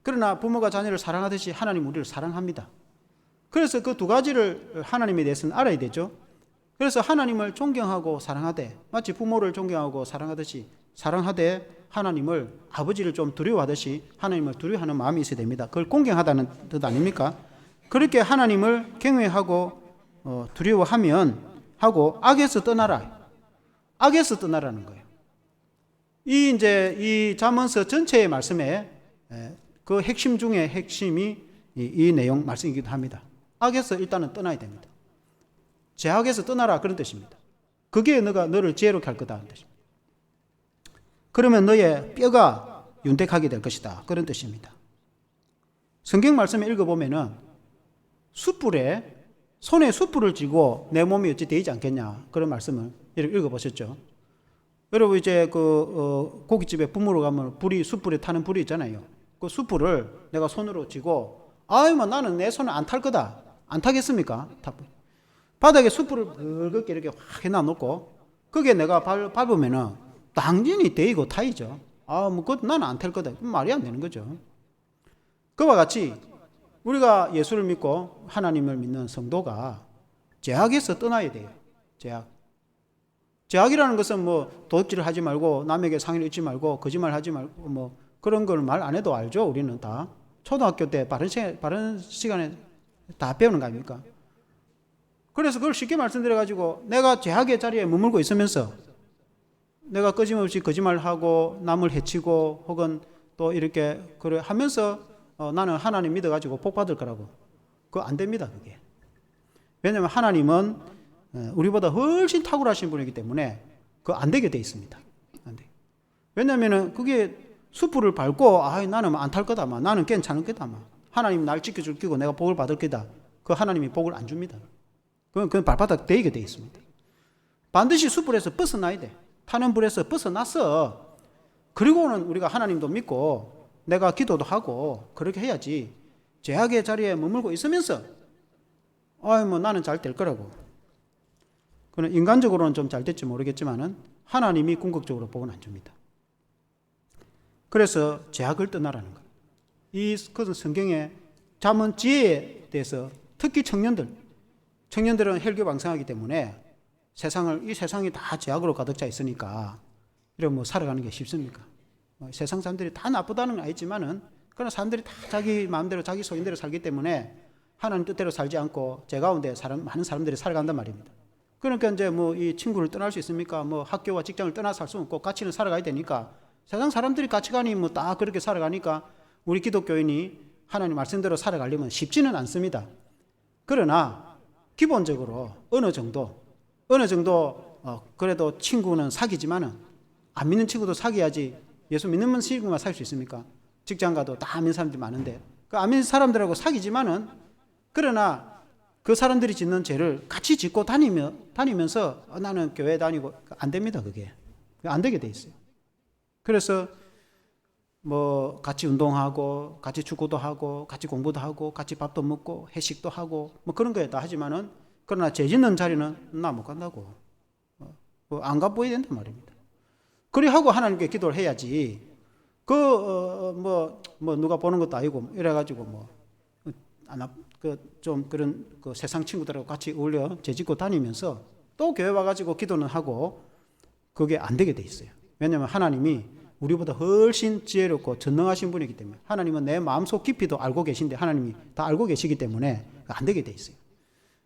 그러나 부모가 자녀를 사랑하듯이 하나님 우리를 사랑합니다. 그래서 그 두 가지를 하나님에 대해서는 알아야 되죠. 그래서 하나님을 존경하고 사랑하되, 마치 부모를 존경하고 사랑하듯이, 사랑하되 하나님을, 아버지를 좀 두려워하듯이 하나님을 두려워하는 마음이 있어야 됩니다. 그걸 공경하다는 뜻 아닙니까? 그렇게 하나님을 경외하고 두려워하면 하고, 악에서 떠나라. 악에서 떠나라는 거예요. 이 잠언서 전체의 말씀에 그 핵심 중에 핵심이 이 내용 말씀이기도 합니다. 악에서 일단은 떠나야 됩니다. 죄악에서 떠나라, 그런 뜻입니다. 그게 너를 지혜롭게 할 거다 하는 뜻입니다. 그러면 너의 뼈가 윤택하게 될 것이다, 그런 뜻입니다. 성경 말씀을 읽어보면은 숯불에, 손에 숯불을 쥐고 내 몸이 어찌 되지 않겠냐, 그런 말씀을 읽어보셨죠? 여러분 이제 고깃집에 부모로 가면 숯불에 타는 불이 있잖아요. 그 숯불을 내가 손으로 쥐고, 나는 내 손을 안 탈 거다, 안 타겠습니까? 바닥에 숯불을 벌겋게 이렇게 확 해놔놓고 거기에 내가 밟으면은 당연히 데이고 타이죠. 그것 나는 안 탈 거다, 말이 안 되는 거죠. 그와 같이 우리가 예수를 믿고 하나님을 믿는 성도가 죄악에서 떠나야 돼요. 죄악이라는 것은 도둑질을 하지 말고, 남에게 상해를 입지 말고, 거짓말 하지 말고, 그런 걸 말 안 해도 알죠. 우리는 다 초등학교 때 바른 시간에 다 배우는 거 아닙니까? 그래서 그걸 쉽게 말씀드려가지고, 내가 죄악의 자리에 머물고 있으면서 내가 끊임없이 거짓말하고 남을 해치고 혹은 또 이렇게 그래 하면서 나는 하나님 믿어가지고 복 받을 거라고, 그거 안 됩니다. 그게. 왜냐하면 하나님은 우리보다 훨씬 탁월하신 분이기 때문에 그거 안 되게 돼 있습니다. 안 돼. 왜냐하면 그게 숯불을 밟고 나는 안 탈 거다, 나는 괜찮을 거다, 하나님 날 지켜줄 끼고 내가 복을 받을 거다, 그 하나님이 복을 안 줍니다. 그건 발바닥 대게 돼 있습니다. 반드시 숯불에서 벗어나야 돼. 타는 불에서 벗어나서, 그리고는 우리가 하나님도 믿고 내가 기도도 하고 그렇게 해야지, 죄악의 자리에 머물고 있으면서 나는 잘 될 거라고, 그는 인간적으로는 좀 잘 될지 모르겠지만은 하나님이 궁극적으로 복은 안 줍니다. 그래서 죄악을 떠나라는 거예요. 그것은 성경의 잠언 지혜에 대해서, 특히 청년들은 혈기왕성하기 때문에 이 세상이 다 죄악으로 가득 차 있으니까 이런 살아가는 게 쉽습니까? 세상 사람들이 다 나쁘다는 건 아니지만은, 그러나 사람들이 다 자기 마음대로 자기 소견대로 살기 때문에 하나님 뜻대로 살지 않고 죄 가운데 많은 사람들이 살아간단 말입니다. 그러니까 이제 이 친구를 떠날 수 있습니까? 학교와 직장을 떠나 살 수 없고 같이는 살아가야 되니까, 세상 사람들이 가치관이 다 그렇게 살아가니까 우리 기독교인이 하나님 말씀대로 살아가려면 쉽지는 않습니다. 그러나 기본적으로 어느 정도 그래도 친구는 사귀지만은, 안 믿는 친구도 사귀어야지. 예수 믿는 친구만 사귈 수 있습니까? 직장 가도 다 안 믿는 사람들이 많은데, 그 안 믿는 사람들하고 사귀지만은, 그러나 그 사람들이 짓는 죄를 같이 짓고 다니면서 나는 교회 다니고, 안 됩니다. 그게 안 되게 돼 있어요. 그래서 같이 운동하고 같이 축구도 하고 같이 공부도 하고 같이 밥도 먹고 회식도 하고 그런 거에 다 하지만은, 그러나 죄 짓는 자리는 나 못 간다고, 안 가보야 된단 말입니다. 그리 하고 하나님께 기도를 해야지. 누가 보는 것도 아니고 이래가지고 좀 그런 세상 친구들하고 같이 어울려 죄 짓고 다니면서 또 교회 와가지고 기도는 하고, 그게 안 되게 돼 있어요. 왜냐하면 하나님이 우리보다 훨씬 지혜롭고 전능하신 분이기 때문에, 하나님은 내 마음속 깊이도 알고 계신데 하나님이 다 알고 계시기 때문에 안 되게 돼 있어요.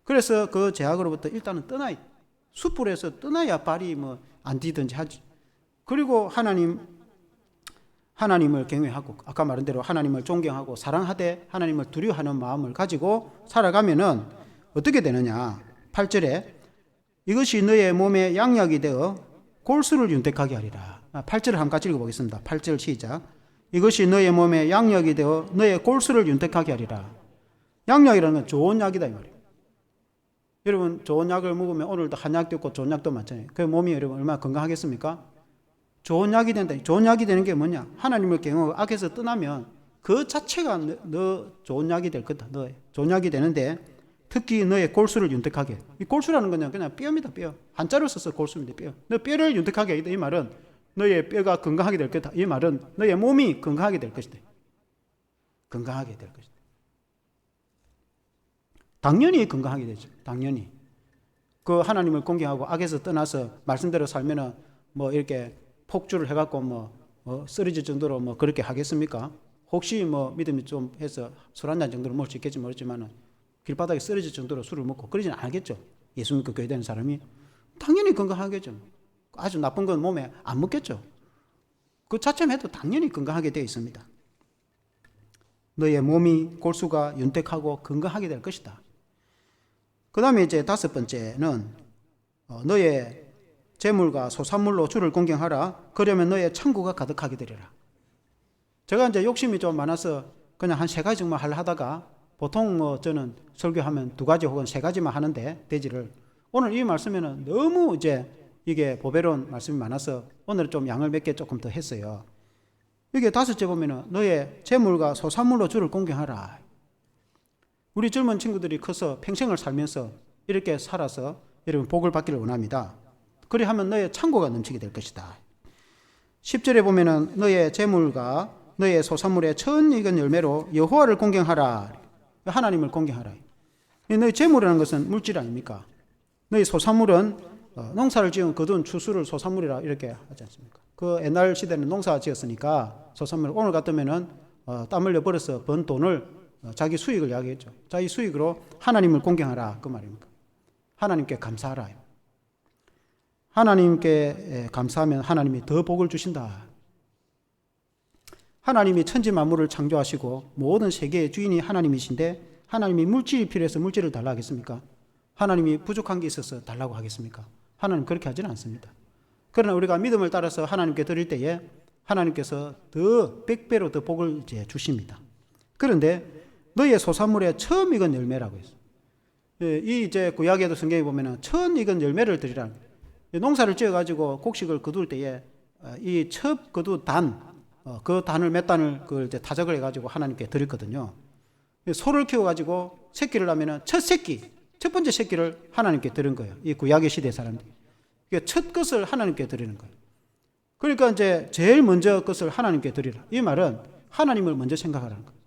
그래서 그 죄악으로부터 일단은 숯불에서 떠나야 발이 안 디든지 하지. 그리고 하나님을 경외하고, 아까 말한 대로 하나님을 존경하고 사랑하되 하나님을 두려워하는 마음을 가지고 살아가면은 어떻게 되느냐. 8절에 이것이 너의 몸에 양약이 되어 골수를 윤택하게 하리라. 8절을 한 가지 읽어보겠습니다. 8절 시작. 이것이 너의 몸에 양약이 되어 너의 골수를 윤택하게 하리라. 양약이라는 건 좋은 약이다 이 말이에요. 여러분 좋은 약을 먹으면 오늘도 한약도 있고 좋은 약도 많잖아요. 그 몸이 여러분 얼마나 건강하겠습니까? 좋은 약이 된다. 좋은 약이 되는 게 뭐냐? 하나님을 경외하고 악에서 떠나면 그 자체가 너 좋은 약이 될 거다. 너 좋은 약이 되는데, 특히 너의 골수를 윤택하게. 이 골수라는 건 그냥 뼈입니다. 뼈. 한자로 써서 골수입니다. 뼈. 너 뼈를 윤택하게 하겠다. 이 말은 너의 뼈가 건강하게 될 거다. 이 말은 너의 몸이 건강하게 될 것이다. 건강하게 될 것이다. 당연히 건강하게 되죠. 당연히. 그 하나님을 공경하고 악에서 떠나서 말씀대로 살면은 뭐 이렇게 폭주를 해갖고 쓰러질 정도로 그렇게 하겠습니까? 혹시 믿음이 좀 해서 술 한 잔 정도로 먹을 수 있겠지 모르지만은 길바닥에 쓰러질 정도로 술을 먹고 그러지는 않겠죠. 예수 믿고 교회 다니는 사람이 당연히 건강하겠죠. 아주 나쁜 건 몸에 안 먹겠죠. 그 자체만 해도 당연히 건강하게 되어 있습니다. 너의 몸이 골수가 윤택하고 건강하게 될 것이다. 그 다음에 이제 5번째는 너의 재물과 소산물로 주를 공경하라. 그러면 너의 창고가 가득하게 되리라. 제가 이제 욕심이 좀 많아서 그냥 한 3가지 정만 하다가 보통 저는 설교하면 2가지 혹은 3가지만 하는데 대지를 오늘 이 말씀에는 너무 이제 이게 보배로운 말씀이 많아서 오늘 좀 양을 몇 개 조금 더 했어요. 이게 5째 보면은 너의 재물과 소산물로 주를 공경하라. 우리 젊은 친구들이 커서 평생을 살면서 이렇게 살아서 여러분 복을 받기를 원합니다. 그리 하면 너의 창고가 넘치게 될 것이다. 10절에 보면은 너의 재물과 너의 소산물의 첫 익은 열매로 여호와를 공경하라. 하나님을 공경하라. 너의 재물이라는 것은 물질 아닙니까? 너의 소산물은 농사를 지은 거둔 추수를 소산물이라 이렇게 하지 않습니까? 그 옛날 시대는 농사 지었으니까 소산물 오늘 같으면은 땀 흘려 벌어서 번 돈을 자기 수익을 이야기했죠. 자기 수익으로 하나님을 공경하라 그 말입니까? 하나님께 감사하라. 하나님께 감사하면 하나님이 더 복을 주신다. 하나님이 천지 만물을 창조하시고 모든 세계의 주인이 하나님이신데 하나님이 물질이 필요해서 물질을 달라 하겠습니까? 하나님이 부족한 게 있어서 달라고 하겠습니까? 하나님 그렇게 하지는 않습니다. 그러나 우리가 믿음을 따라서 하나님께 드릴 때에 하나님께서 더 100배로 더 복을 이제 주십니다. 그런데 너의 소산물의 처음 익은 열매라고 했어요. 이 이제 구약에도 성경에 보면은 처음 익은 열매를 드리라는 거예요. 농사를 지어가지고 곡식을 거둘 때에 이 첫 거두 그 단을 몇 단을 그걸 이제 타작을 해가지고 하나님께 드렸거든요. 소를 키워가지고 새끼를 낳으면은 첫 번째 새끼를 하나님께 드린 거예요. 이 구약의 시대 사람들이. 첫 것을 하나님께 드리는 거예요. 그러니까 이제 제일 먼저 것을 하나님께 드리라. 이 말은 하나님을 먼저 생각하라는 거예요.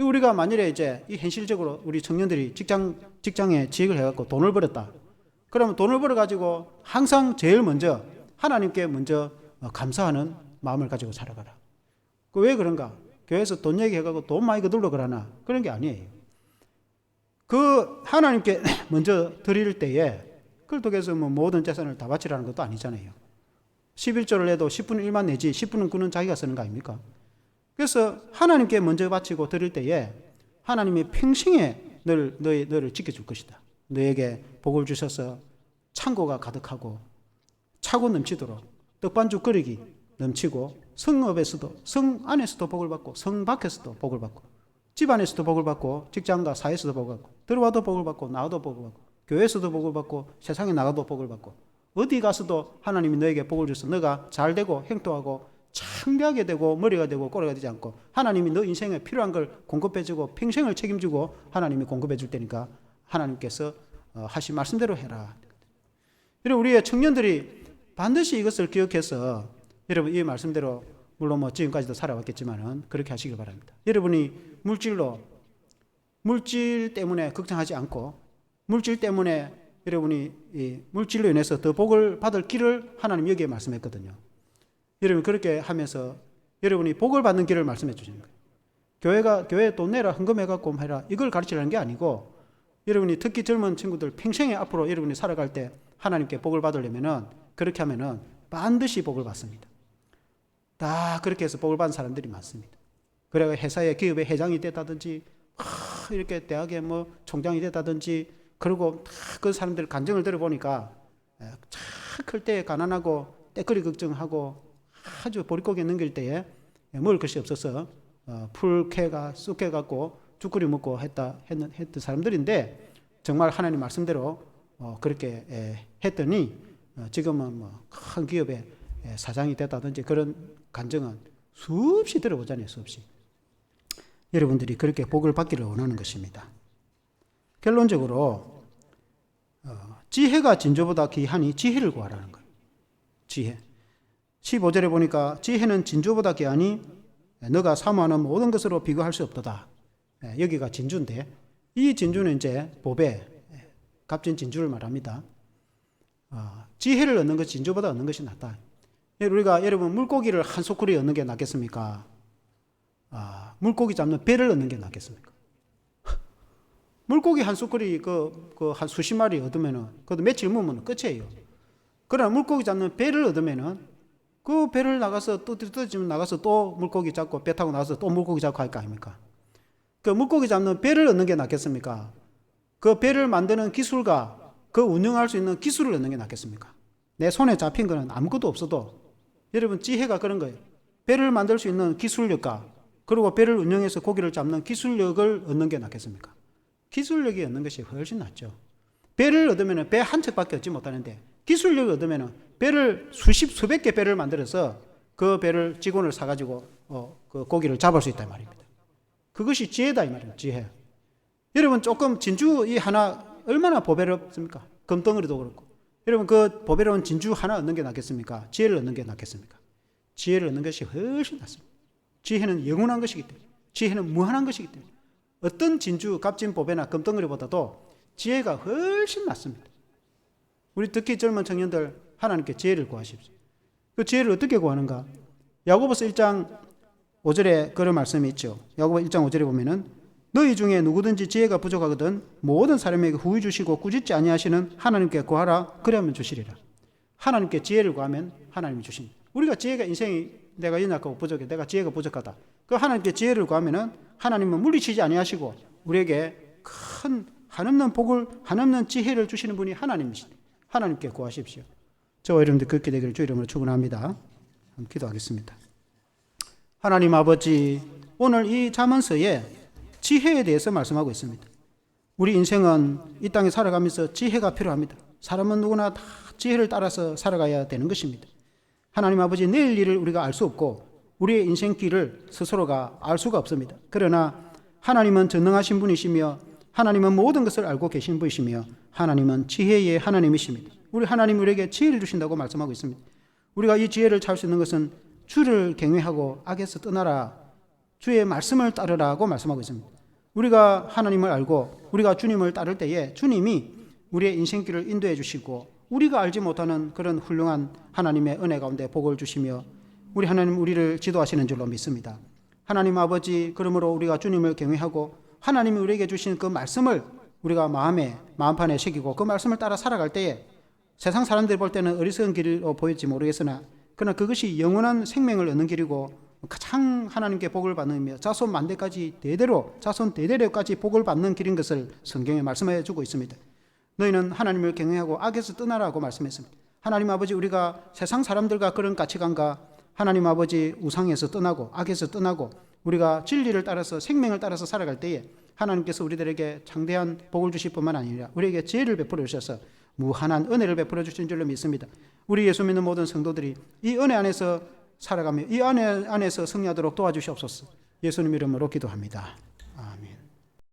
우리가 만일에 이제 이 현실적으로 우리 청년들이 직장에 지역을 해갖고 돈을 벌었다. 그러면 돈을 벌어가지고 항상 제일 먼저 하나님께 먼저 감사하는 마음을 가지고 살아가라. 왜 그런가? 교회에서 돈 얘기해가지고 돈 많이 거둘러 그러나 그런 게 아니에요. 그 하나님께 먼저 드릴 때에 그렇다고 해서 모든 재산을 다 바치라는 것도 아니잖아요. 11조를 해도 10분의 1만 내지 10분은 그는 자기가 쓰는 거 아닙니까? 그래서 하나님께 먼저 바치고 드릴 때에 하나님이 평생에 너를 지켜줄 것이다. 너에게 복을 주셔서 창고가 가득하고 차고 넘치도록 떡반죽 거리기 넘치고 성읍에서도 성 안에서도 복을 받고 성 밖에서도 복을 받고 집 안에서도 복을 받고 직장과 사회에서도 복을 받고 들어와도 복을 받고 나와도 복을 받고 교회에서도 복을 받고 세상에 나가도 복을 받고 어디 가서도 하나님이 너에게 복을 줘서 너가 잘 되고 행동하고 창대하게 되고 머리가 되고 꼬리가 되지 않고 하나님이 너 인생에 필요한 걸 공급해주고 평생을 책임지고 하나님이 공급해 줄 테니까 하나님께서 하신 말씀대로 해라. 여러분 우리의 청년들이 반드시 이것을 기억해서 여러분 이 말씀대로 물론 지금까지도 살아왔겠지만은 그렇게 하시길 바랍니다. 여러분이 물질 때문에 걱정하지 않고 물질 때문에 여러분이 이 물질로 인해서 더 복을 받을 길을 하나님 여기에 말씀했거든요. 여러분 그렇게 하면서 여러분이 복을 받는 길을 말씀해 주시는 거예요. 교회에 돈 내라 헌금해갖고 해라 이걸 가르치라는 게 아니고 여러분이 특히 젊은 친구들 평생에 앞으로 여러분이 살아갈 때 하나님께 복을 받으려면은 그렇게 하면은 반드시 복을 받습니다. 다 그렇게 해서 복을 받은 사람들이 많습니다. 그래가 회사의 기업의 회장이 됐다든지 이렇게 대학의 총장이 됐다든지 그리고 그 사람들 간증을 들어보니까 클 때 가난하고 때거리 걱정하고 아주 보릿고개 넘길 때에 먹을 것이 없어서 풀캐가 쑥해갖고 죽거리 먹고 했던 사람들인데 정말 하나님 말씀대로 그렇게 했더니 지금은 큰 기업의 사장이 됐다든지 그런 간증은 수없이 들어보잖아요. 수없이. 여러분들이 그렇게 복을 받기를 원하는 것입니다. 결론적으로 지혜가 진주보다 귀하니 지혜를 구하라는 거예요. 지혜. 15절에 보니까 지혜는 진주보다 귀하니 너가 사모하는 모든 것으로 비교할 수 없도다. 여기가 진주인데 이 진주는 이제 보배, 값진 진주를 말합니다. 지혜를 얻는 것이 진주보다 얻는 것이 낫다. 우리가 여러분 물고기를 한 소쿠리 얻는 게 낫겠습니까? 물고기 잡는 배를 얻는 게 낫겠습니까? 물고기 한 소쿠리 한 수십 마리 얻으면은 그것도 며칠 묵으면 끝이에요. 그러나 물고기 잡는 배를 얻으면은 그 배를 나가서 또 떠지면 나가서 또 물고기 잡고 배 타고 나가서 또 물고기 잡고 할 거 아닙니까? 그 물고기 잡는 배를 얻는 게 낫겠습니까? 그 배를 만드는 기술과 그 운영할 수 있는 기술을 얻는 게 낫겠습니까? 내 손에 잡힌 거는 아무것도 없어도 여러분 지혜가 그런 거예요. 배를 만들 수 있는 기술력과 그리고 배를 운영해서 고기를 잡는 기술력을 얻는 게 낫겠습니까? 기술력이 얻는 것이 훨씬 낫죠. 배를 얻으면 배 한 척밖에 얻지 못하는데 기술력을 얻으면 배를 수백 개 배를 만들어서 그 배를 직원을 사가지고 그 고기를 잡을 수 있단 말입니다. 그것이 지혜다 이 말이에요. 지혜. 여러분 조금 진주 이 하나 얼마나 보배롭습니까? 금덩어리도 그렇고. 여러분 그 보배로운 진주 하나 얻는 게 낫겠습니까? 지혜를 얻는 게 낫겠습니까? 지혜를 얻는 것이 훨씬 낫습니다. 지혜는 영원한 것이기 때문에, 지혜는 무한한 것이기 때문에 어떤 진주, 값진 보배나 금덩어리보다도 지혜가 훨씬 낫습니다. 우리 특히 젊은 청년들 하나님께 지혜를 구하십시오. 그 지혜를 어떻게 구하는가? 야고보서 1장 5절에 그런 말씀이 있죠. 야고보 1장 5절에 보면은 너희 중에 누구든지 지혜가 부족하거든 모든 사람에게 후히 주시고 꾸짖지 아니하시는 하나님께 구하라 그러면 주시리라. 하나님께 지혜를 구하면 하나님이 주십니다. 우리가 지혜가 인생이 내가 연약하고 부족해, 내가 지혜가 부족하다. 그 하나님께 지혜를 구하면은 하나님은 물리치지 아니하시고 우리에게 큰 한없는 복을, 한없는 지혜를 주시는 분이 하나님이시다. 하나님께 구하십시오. 저와 여러분들 그렇게 되기를 주 이름으로 축원합니다. 기도하겠습니다. 하나님 아버지, 오늘 이 잠언서에 지혜에 대해서 말씀하고 있습니다. 우리 인생은 이 땅에 살아가면서 지혜가 필요합니다. 사람은 누구나 다 지혜를 따라서 살아가야 되는 것입니다. 하나님 아버지, 내일 일을 우리가 알 수 없고 우리의 인생길을 스스로가 알 수가 없습니다. 그러나 하나님은 전능하신 분이시며 하나님은 모든 것을 알고 계신 분이시며 하나님은 지혜의 하나님이십니다. 우리 하나님 우리에게 지혜를 주신다고 말씀하고 있습니다. 우리가 이 지혜를 찾을 수 있는 것은 주를 경외하고 악에서 떠나라, 주의 말씀을 따르라고 말씀하고 있습니다. 우리가 하나님을 알고 우리가 주님을 따를 때에 주님이 우리의 인생길을 인도해 주시고 우리가 알지 못하는 그런 훌륭한 하나님의 은혜 가운데 복을 주시며 우리 하나님 우리를 지도하시는 줄로 믿습니다. 하나님 아버지, 그러므로 우리가 주님을 경외하고 하나님이 우리에게 주신 그 말씀을 우리가 마음판에 새기고 그 말씀을 따라 살아갈 때에 세상 사람들이 볼 때는 어리석은 길로 보일지 모르겠으나 그러나 그것이 영원한 생명을 얻는 길이고 가장 하나님께 복을 받으며 자손 만대까지 대대로 자손 대대로까지 복을 받는 길인 것을 성경에 말씀해 주고 있습니다. 너희는 하나님을 경외하고 악에서 떠나라고 말씀했습니다. 하나님 아버지, 우리가 세상 사람들과 그런 가치관과 하나님 아버지 우상에서 떠나고 악에서 떠나고 우리가 진리를 따라서 생명을 따라서 살아갈 때에 하나님께서 우리들에게 장대한 복을 주실 뿐만 아니라 우리에게 지혜를 베풀어 주셔서 무한한 은혜를 베풀어 주신 줄로 믿습니다. 우리 예수 믿는 모든 성도들이 이 은혜 안에서 살아가며 이 은혜 안에서 승리하도록 도와주시옵소서. 예수님 이름으로 기도합니다.